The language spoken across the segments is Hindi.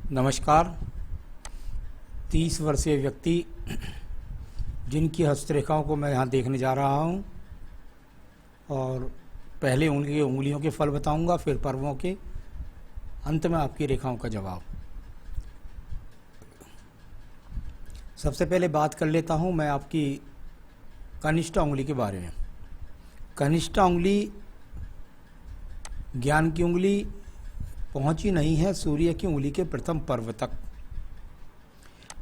नमस्कार। 30 वर्षीय व्यक्ति जिनकी हस्तरेखाओं को मैं यहाँ देखने जा रहा हूँ और पहले उनकी उंगलियों के फल बताऊंगा, फिर पर्वों के, अंत में आपकी रेखाओं का जवाब। सबसे पहले बात कर लेता हूँ मैं आपकी कनिष्ठ उंगली के बारे में। कनिष्ठ उंगली ज्ञान की उंगली पहुंची नहीं है सूर्य की उंगली के प्रथम पर्व तक,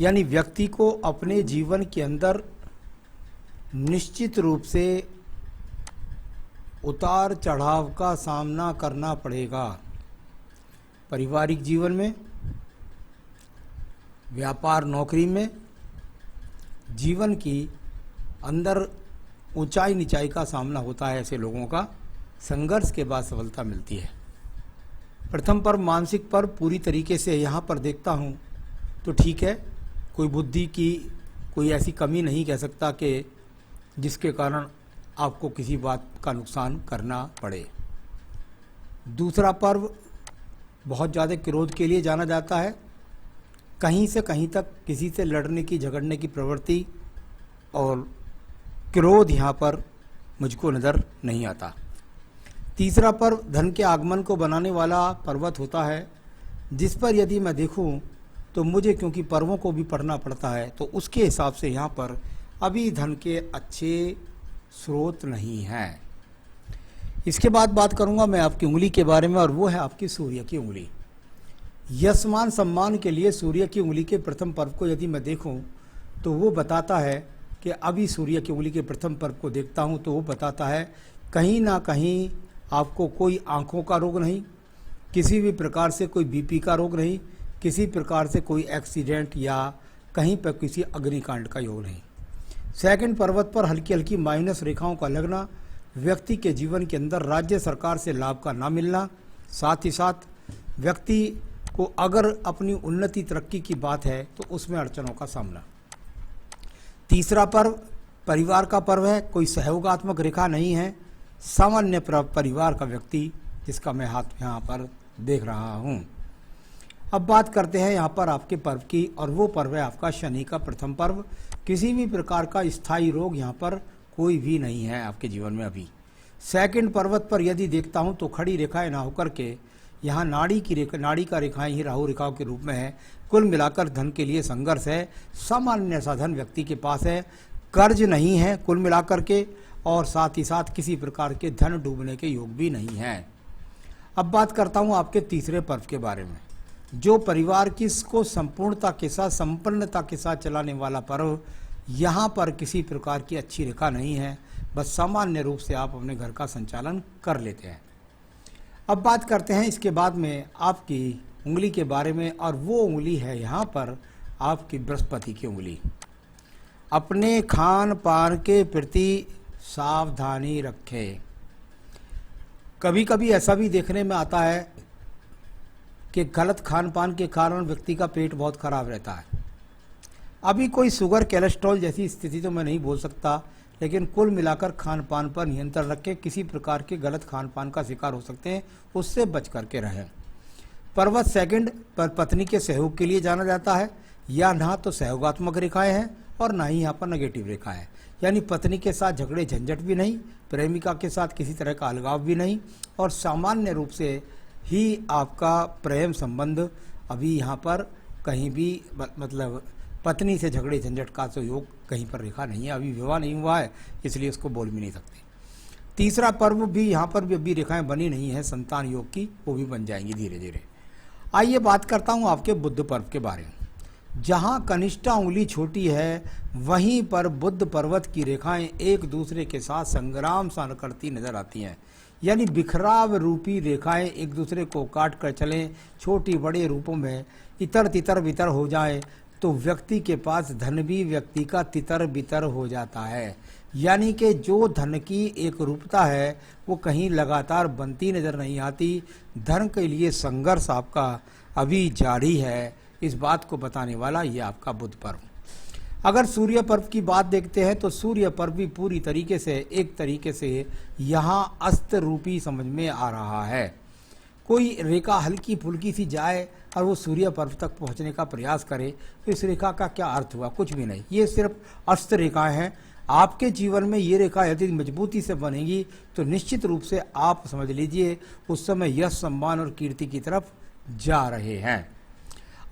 यानी व्यक्ति को अपने जीवन के अंदर निश्चित रूप से उतार चढ़ाव का सामना करना पड़ेगा। पारिवारिक जीवन में, व्यापार नौकरी में, जीवन की अंदर ऊंचाई नीचाई का सामना होता है। ऐसे लोगों का संघर्ष के बाद सफलता मिलती है। प्रथम पर्व मानसिक पर्व पूरी तरीके से यहाँ पर देखता हूँ तो ठीक है, कोई बुद्धि की कोई ऐसी कमी नहीं कह सकता कि जिसके कारण आपको किसी बात का नुकसान करना पड़े। दूसरा पर्व बहुत ज़्यादा क्रोध के लिए जाना जाता है। कहीं से कहीं तक किसी से लड़ने की झगड़ने की प्रवृत्ति और क्रोध यहाँ पर मुझको नज़र नहीं आता। तीसरा पर्व धन के आगमन को बनाने वाला पर्वत होता है, जिस पर यदि मैं देखूं तो मुझे, क्योंकि पर्वों को भी पढ़ना पड़ता है, तो उसके हिसाब से यहाँ पर अभी धन के अच्छे स्रोत नहीं हैं। इसके बाद बात करूँगा मैं आपकी उंगली के बारे में, और वो है आपकी सूर्य की उंगली। यशमान सम्मान के लिए सूर्य की उंगली के प्रथम पर्व को यदि मैं देखूँ तो वो बताता है कि अभी सूर्य की उंगली के प्रथम पर्व को देखता हूँ तो वो बताता है कहीं ना कहीं आपको कोई आंखों का रोग नहीं, किसी भी प्रकार से कोई बीपी का रोग नहीं, किसी प्रकार से कोई एक्सीडेंट या कहीं पर किसी अग्निकांड का योग नहीं। सेकंड पर्वत पर हल्की हल्की माइनस रेखाओं का लगना, व्यक्ति के जीवन के अंदर राज्य सरकार से लाभ का ना मिलना, साथ ही साथ व्यक्ति को अगर अपनी उन्नति तरक्की की बात है तो उसमें अड़चनों का सामना। तीसरा पर्व परिवार का पर्व है, कोई सहयोगात्मक रेखा नहीं है, सामान्य परिवार का व्यक्ति जिसका मैं हाथ यहाँ पर देख रहा हूँ। अब बात करते हैं यहाँ पर आपके पर्व की, और वो पर्व है आपका शनि का प्रथम पर्व। किसी भी प्रकार का स्थायी रोग यहाँ पर कोई भी नहीं है आपके जीवन में अभी। सेकंड पर्वत पर यदि देखता हूँ तो खड़ी रेखाएं ना होकर के यहाँ नाड़ी का रेखाएं ही राहु रेखाओं के रूप में है। कुल मिलाकर धन के लिए संघर्ष है, सामान्य साधन व्यक्ति के पास है, कर्ज नहीं है कुल मिलाकर के, और साथ ही साथ किसी प्रकार के धन डूबने के योग भी नहीं है। अब बात करता हूँ आपके तीसरे पर्व के बारे में, जो परिवार की को संपूर्णता के साथ, संपन्नता के साथ चलाने वाला पर्व। यहाँ पर किसी प्रकार की अच्छी रेखा नहीं है, बस सामान्य रूप से आप अपने घर का संचालन कर लेते हैं। अब बात करते हैं इसके बाद में आपकी उंगली के बारे में, और वो उंगली है यहाँ पर आपकी बृहस्पति की उंगली। अपने खान पान के प्रति सावधानी रखें। कभी कभी ऐसा भी देखने में आता है कि गलत खान पान के कारण व्यक्ति का पेट बहुत खराब रहता है। अभी कोई शुगर कोलेस्ट्रॉल जैसी स्थिति तो मैं नहीं बोल सकता, लेकिन कुल मिलाकर खान पान पर नियंत्रण रखें। किसी प्रकार के गलत खान पान का शिकार हो सकते हैं, उससे बच करके रहें। पर्वत सेकंड पर पत्नी के सहयोग के लिए जाना जाता है। या ना तो सहयोगात्मक रेखाएं हैं और ना ही यहाँ पर नेगेटिव रेखा है, यानी पत्नी के साथ झगड़े झंझट भी नहीं, प्रेमिका के साथ किसी तरह का अलगाव भी नहीं, और सामान्य रूप से ही आपका प्रेम संबंध अभी यहाँ पर कहीं भी मतलब पत्नी से झगड़े झंझट का तो योग कहीं पर रेखा नहीं है। अभी विवाह नहीं हुआ है, इसलिए उसको बोल भी नहीं सकते। तीसरा पर्व भी यहाँ पर भी अभी रेखाएं बनी नहीं है संतान योग की, वो भी बन जाएंगी धीरे धीरे। आइए बात करता हूँ आपके बुध पर्व के बारे में। जहाँ कनिष्ठा उंगली छोटी है वहीं पर बुध पर्वत की रेखाएं एक दूसरे के साथ संग्राम सा करती नजर आती हैं, यानी बिखराव रूपी रेखाएं एक दूसरे को काट कर चलें, छोटी बड़े रूपों में इतर तितर बितर हो जाए तो व्यक्ति के पास धन भी व्यक्ति का तितर बितर हो जाता है। यानी कि जो धन की एक रूपता है वो कहीं लगातार बनती नजर नहीं आती। धन के लिए संघर्ष आपका अभी जारी है, इस बात को बताने वाला ये आपका बुध पर्व। अगर सूर्य पर्व की बात देखते हैं तो सूर्य पर्व भी पूरी तरीके से एक तरीके से यहाँ अस्त रूपी समझ में आ रहा है। कोई रेखा हल्की फुल्की सी जाए और वो सूर्य पर्व तक पहुंचने का प्रयास करे तो इस रेखा का क्या अर्थ हुआ? कुछ भी नहीं। ये सिर्फ अस्त रेखाएं हैं। आपके जीवन में ये रेखा यदि मजबूती से बनेगी तो निश्चित रूप से आप समझ लीजिए उस समय यश, सम्मान और कीर्ति की तरफ जा रहे हैं।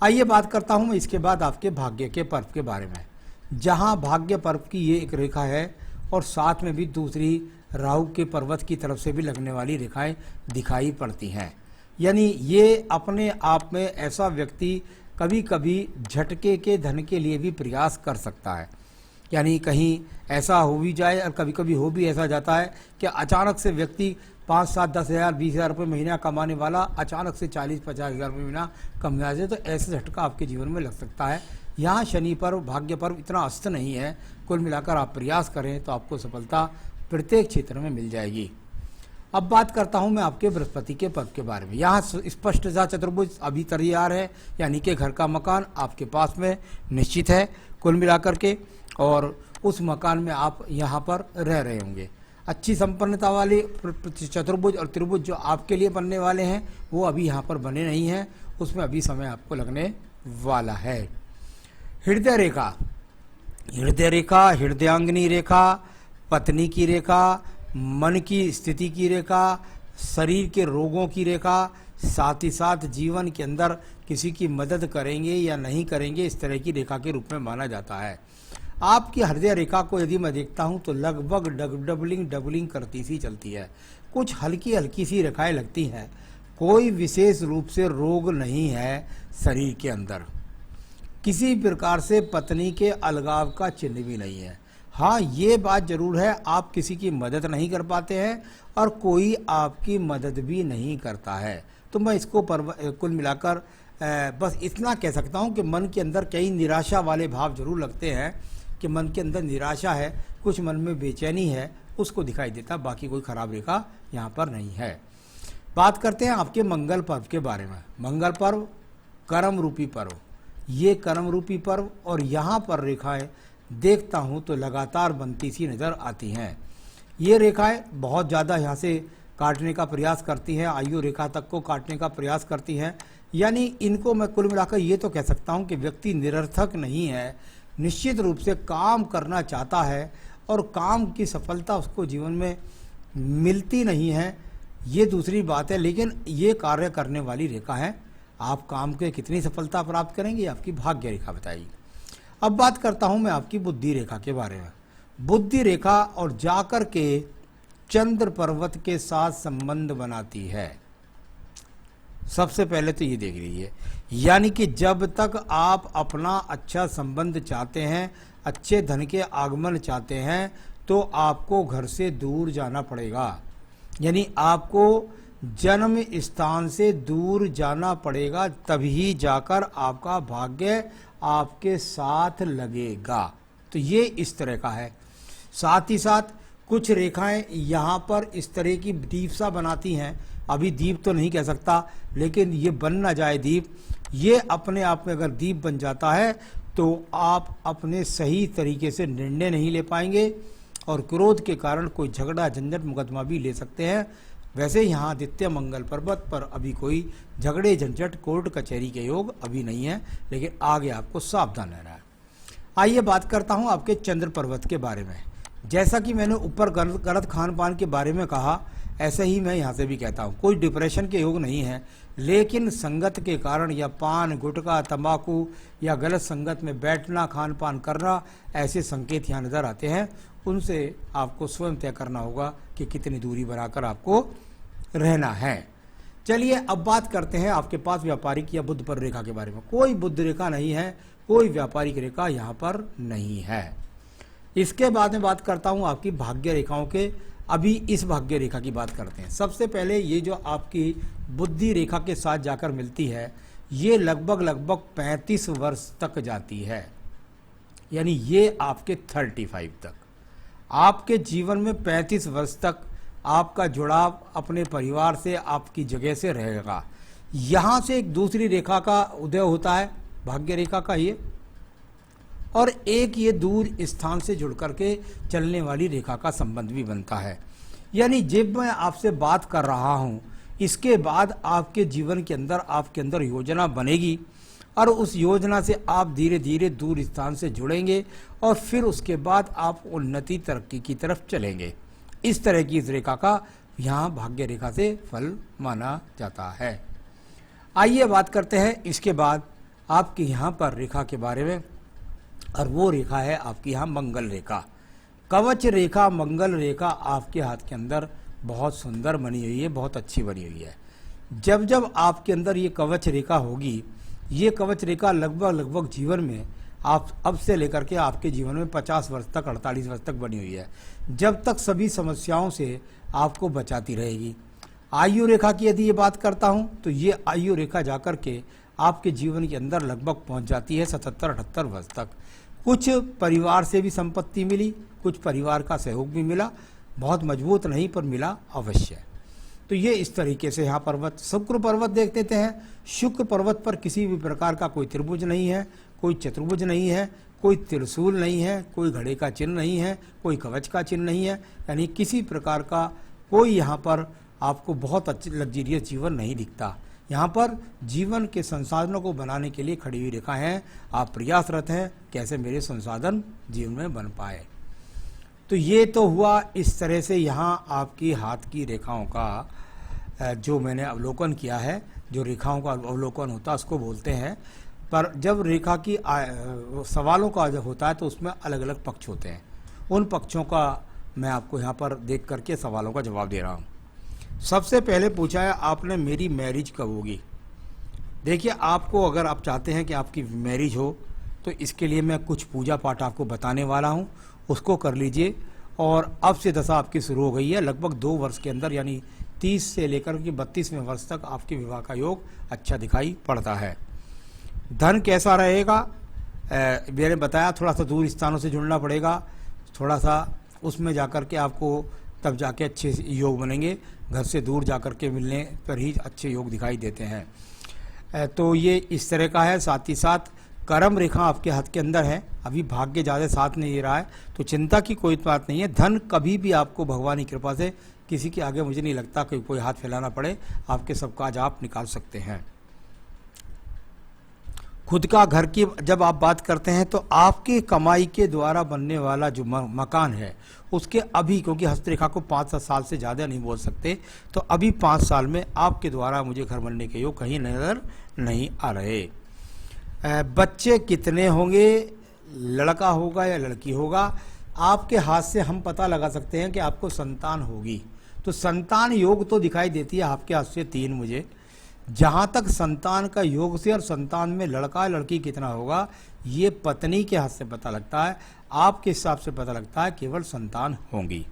आइए बात करता हूं मैं इसके बाद आपके भाग्य के पर्व के बारे में। जहां भाग्य पर्व की ये एक रेखा है और साथ में भी दूसरी राहु के पर्वत की तरफ से भी लगने वाली रेखाएं दिखाई पड़ती हैं। यानी ये अपने आप में ऐसा व्यक्ति कभी कभी झटके के धन के लिए भी प्रयास कर सकता है। यानी कहीं ऐसा हो भी जाए और कभी कभी हो भी ऐसा जाता है कि अचानक से व्यक्ति 5, 7, 10 हज़ार 20 हज़ार रुपये महीना कमाने वाला अचानक से 40, 50 हज़ार रुपये महीना कमा जाए, तो ऐसे झटका आपके जीवन में लग सकता है। यहाँ शनि पर्व, भाग्य पर्व इतना अस्त नहीं है। कुल मिलाकर आप प्रयास करें तो आपको सफलता प्रत्येक क्षेत्र में मिल जाएगी। अब बात करता हूं मैं आपके बृहस्पति के पर्व के बारे में। यहाँ स्पष्ट सा चतुर्भुज अभी तैयार है, यानी कि घर का मकान आपके पास में निश्चित है कुल मिलाकर के, और उस मकान में आप यहाँ पर रह रहे होंगे। अच्छी संपन्नता वाले चतुर्भुज और त्रिभुज जो आपके लिए बनने वाले हैं वो अभी यहाँ पर बने नहीं हैं, उसमें अभी समय आपको लगने वाला है। हृदय रेखा, हृदय रेखा, हृदयांगिनी रेखा, पत्नी की रेखा, मन की स्थिति की रेखा, शरीर के रोगों की रेखा, साथ ही साथ जीवन के अंदर किसी की मदद करेंगे या नहीं करेंगे, इस तरह की रेखा के रूप में माना जाता है। आपकी हृदय रेखा को यदि मैं देखता हूं तो लगभग डबलिंग करती सी चलती है। कुछ हल्की हल्की सी रेखाएं लगती हैं। कोई विशेष रूप से रोग नहीं है शरीर के अंदर। किसी प्रकार से पत्नी के अलगाव का चिन्ह भी नहीं है। हाँ, ये बात जरूर है, आप किसी की मदद नहीं कर पाते हैं और कोई आपकी मदद भी नहीं करता है। तो मैं इसको कुल मिलाकर बस इतना कह सकता हूँ कि मन के अंदर कई निराशा वाले भाव जरूर लगते हैं कि मन के अंदर निराशा है, कुछ मन में बेचैनी है, उसको दिखाई देता। बाकी कोई खराब रेखा यहाँ पर नहीं है। बात करते हैं आपके मंगल पर्व के बारे में। मंगल पर्व कर्म रूपी पर्व, ये कर्म रूपी पर्व, और यहाँ पर रेखाएं देखता हूँ तो लगातार बनती सी नज़र आती हैं। ये रेखाएं बहुत ज़्यादा यहाँ से काटने का प्रयास करती हैं, आयु रेखा तक को काटने का प्रयास करती हैं। यानी इनको मैं कुल मिलाकर ये तो कह सकता हूँ कि व्यक्ति निरर्थक नहीं है, निश्चित रूप से काम करना चाहता है और काम की सफलता उसको जीवन में मिलती नहीं है, ये दूसरी बात है। लेकिन ये कार्य करने वाली रेखा है। आप काम के कितनी सफलता प्राप्त करेंगे आपकी भाग्य रेखा बताएगी। अब बात करता हूं मैं आपकी बुद्धि रेखा के बारे में। बुद्धि रेखा और जाकर के चंद्र पर्वत के साथ संबंध बनाती है। सबसे पहले तो ये देख लीजिए, यानी कि जब तक आप अपना अच्छा संबंध चाहते हैं, अच्छे धन के आगमन चाहते हैं, तो आपको घर से दूर जाना पड़ेगा। यानी आपको जन्म स्थान से दूर जाना पड़ेगा, तभी जाकर आपका भाग्य आपके साथ लगेगा। तो ये इस तरह का है। साथ ही साथ कुछ रेखाएं यहाँ पर इस तरह की दीप सा बनाती हैं। अभी दीप तो नहीं कह सकता, लेकिन ये बन ना जाए दीप। ये अपने आप में अगर दीप बन जाता है तो आप अपने सही तरीके से निर्णय नहीं ले पाएंगे और क्रोध के कारण कोई झगड़ा, झंझट, मुकदमा भी ले सकते हैं। वैसे यहाँ आदित्य मंगल पर्वत पर अभी कोई झगड़े, झंझट, कोर्ट कचहरी के योग अभी नहीं है, लेकिन आगे आपको सावधान रहना है। आइए बात करता हूँ आपके चंद्र पर्वत के बारे में। जैसा कि मैंने ऊपर गलत खान पान के बारे में कहा, ऐसे ही मैं यहाँ से भी कहता हूँ। कोई डिप्रेशन के योग नहीं है, लेकिन संगत के कारण या पान, गुटखा, तंबाकू या गलत संगत में बैठना, खान पान करना, ऐसे संकेत यहाँ नज़र आते हैं। उनसे आपको स्वयं तय करना होगा कि कितनी दूरी बनाकर आपको रहना है। चलिए अब बात करते हैं आपके पास व्यापारिक या बुध पर रेखा के बारे में। कोई बुध रेखा नहीं है, कोई व्यापारिक रेखा यहाँ पर नहीं है। इसके बाद में बात करता हूँ आपकी भाग्य रेखाओं के। अभी इस भाग्य रेखा की बात करते हैं। सबसे पहले ये जो आपकी बुद्धि रेखा के साथ जाकर मिलती है, ये लगभग 35 वर्ष तक जाती है। यानी ये आपके 35 तक, आपके जीवन में 35 वर्ष तक आपका जुड़ाव अपने परिवार से, आपकी जगह से रहेगा। यहाँ से एक दूसरी रेखा का उदय होता है, भाग्य रेखा का ये, और एक ये दूर स्थान से जुड़ करके चलने वाली रेखा का संबंध भी बनता है। यानी जब मैं आपसे बात कर रहा हूँ, इसके बाद आपके जीवन के अंदर आपके अंदर योजना बनेगी और उस योजना से आप धीरे धीरे दूर स्थान से जुड़ेंगे और फिर उसके बाद आप उन्नति तरक्की की तरफ चलेंगे। इस तरह की इस रेखा का यहाँ भाग्य रेखा से फल माना जाता है। आइए बात करते हैं इसके बाद आपके यहाँ पर रेखा के बारे में, और वो रेखा है आपकी यहाँ मंगल रेखा। कवच रेखा मंगल रेखा आपके हाथ के अंदर बहुत सुंदर बनी हुई है, बहुत अच्छी बनी हुई है। जब जब आपके अंदर ये कवच रेखा होगी, ये कवच रेखा लगभग जीवन में आप अब से लेकर के आपके जीवन में 50 वर्ष तक 48 वर्ष तक बनी हुई है, जब तक सभी समस्याओं से आपको बचाती रहेगी। आयु रेखा की यदि ये बात करता हूँ तो ये आयु रेखा जाकर के आपके जीवन के अंदर लगभग पहुँच जाती है 77-78 वर्ष तक। कुछ परिवार से भी संपत्ति मिली, कुछ परिवार का सहयोग भी मिला, बहुत मजबूत नहीं पर मिला अवश्य। तो ये इस तरीके से यहाँ पर्वत शुक्र पर्वत देख लेते हैं। शुक्र पर्वत पर किसी भी प्रकार का कोई त्रिभुज नहीं है, कोई चतुर्भुज नहीं है, कोई त्रिशूल नहीं है, कोई घड़े का चिन्ह नहीं है, कोई कवच का चिन्ह नहीं है, यानी किसी प्रकार का कोई यहाँ पर आपको बहुत अच्छी लग्जरियस जीवन नहीं दिखता। यहाँ पर जीवन के संसाधनों को बनाने के लिए खड़ी हुई रेखा है। आप प्रयासरत हैं कैसे मेरे संसाधन जीवन में बन पाए। तो ये तो हुआ इस तरह से यहाँ आपकी हाथ की रेखाओं का जो मैंने अवलोकन किया है। जो रेखाओं का अवलोकन होता है उसको बोलते हैं। पर जब रेखा की सवालों का जब होता है तो उसमें अलग अलग पक्ष होते हैं। उन पक्षों का मैं आपको यहाँ पर देख करके सवालों का जवाब दे रहा हूँ। सबसे पहले पूछा है आपने मेरी मैरिज कब होगी। देखिए, आपको अगर आप चाहते हैं कि आपकी मैरिज हो तो इसके लिए मैं कुछ पूजा पाठ आपको बताने वाला हूँ, उसको कर लीजिए। और अब से दशा आपकी शुरू हो गई है। लगभग 2 वर्ष के अंदर यानी 30 से लेकर के 32वें वर्ष तक आपके विवाह का योग अच्छा दिखाई पड़ता है। धन कैसा रहेगा, मैंने बताया थोड़ा सा दूर स्थानों से जुड़ना पड़ेगा, थोड़ा सा उसमें जाकर के आपको तब जाके अच्छे योग बनेंगे। घर से दूर जाकर के मिलने पर ही अच्छे योग दिखाई देते हैं। तो ये इस तरह का है। साथ ही साथ कर्म रेखा आपके हाथ के अंदर है। अभी भाग्य ज़्यादा साथ नहीं दे रहा है तो चिंता की कोई बात नहीं है। धन कभी भी आपको भगवान की कृपा से किसी के आगे मुझे नहीं लगता कि कोई हाथ फैलाना पड़े, आपके सब काज आप निकाल सकते हैं। खुद का घर की जब आप बात करते हैं तो आपकी कमाई के द्वारा बनने वाला जो मकान है उसके अभी, क्योंकि हस्तरेखा को 5 साल से ज़्यादा नहीं बोल सकते, तो अभी 5 साल में आपके द्वारा मुझे घर बनने के योग कहीं नज़र नहीं आ रहे। बच्चे कितने होंगे, लड़का होगा या लड़की होगा, आपके हाथ से हम पता लगा सकते हैं कि आपको संतान होगी। तो संतान योग तो दिखाई देती है आपके हाथ से 3 मुझे। जहाँ तक संतान का योग से और संतान में लड़का लड़की कितना होगा ये पत्नी के हाथ से पता लगता है, आपके हिसाब से पता लगता है केवल संतान होंगी।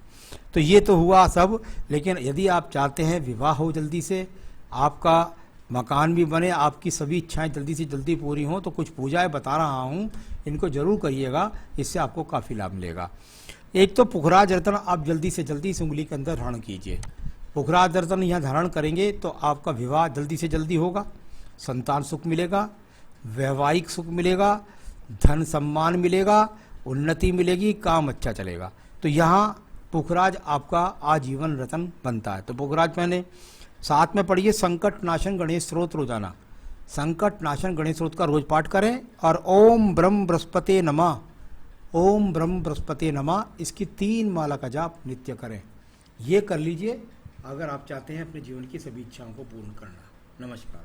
तो ये तो हुआ सब। लेकिन यदि आप चाहते हैं विवाह हो जल्दी से, आपका मकान भी बने, आपकी सभी इच्छाएं जल्दी से जल्दी पूरी हों, तो कुछ पूजाएं बता रहा हूँ, इनको जरूर करिएगा, इससे आपको काफ़ी लाभ मिलेगा। एक तो पुखराज रत्न आप जल्दी से जल्दी इस उंगली के अंदर धारण कीजिए। पुखराज रत्न यहाँ धारण करेंगे तो आपका विवाह जल्दी से जल्दी होगा, संतान सुख मिलेगा, वैवाहिक सुख मिलेगा, धन सम्मान मिलेगा, उन्नति मिलेगी, काम अच्छा चलेगा। तो यहाँ पुखराज आपका आजीवन रत्न बनता है। तो पुखराज मैंने साथ में पढ़िए संकट नाशन गणेश स्रोत रोजाना। संकट नाशन गणेश स्रोत का रोज पाठ करें और ओम ब्रह्म बृहस्पते नमः, ओम ब्रह्म बृहस्पते नमः, इसकी 3 माला का जाप नित्य करें। ये कर लीजिए अगर आप चाहते हैं अपने जीवन की सभी इच्छाओं को पूर्ण करना। नमस्कार।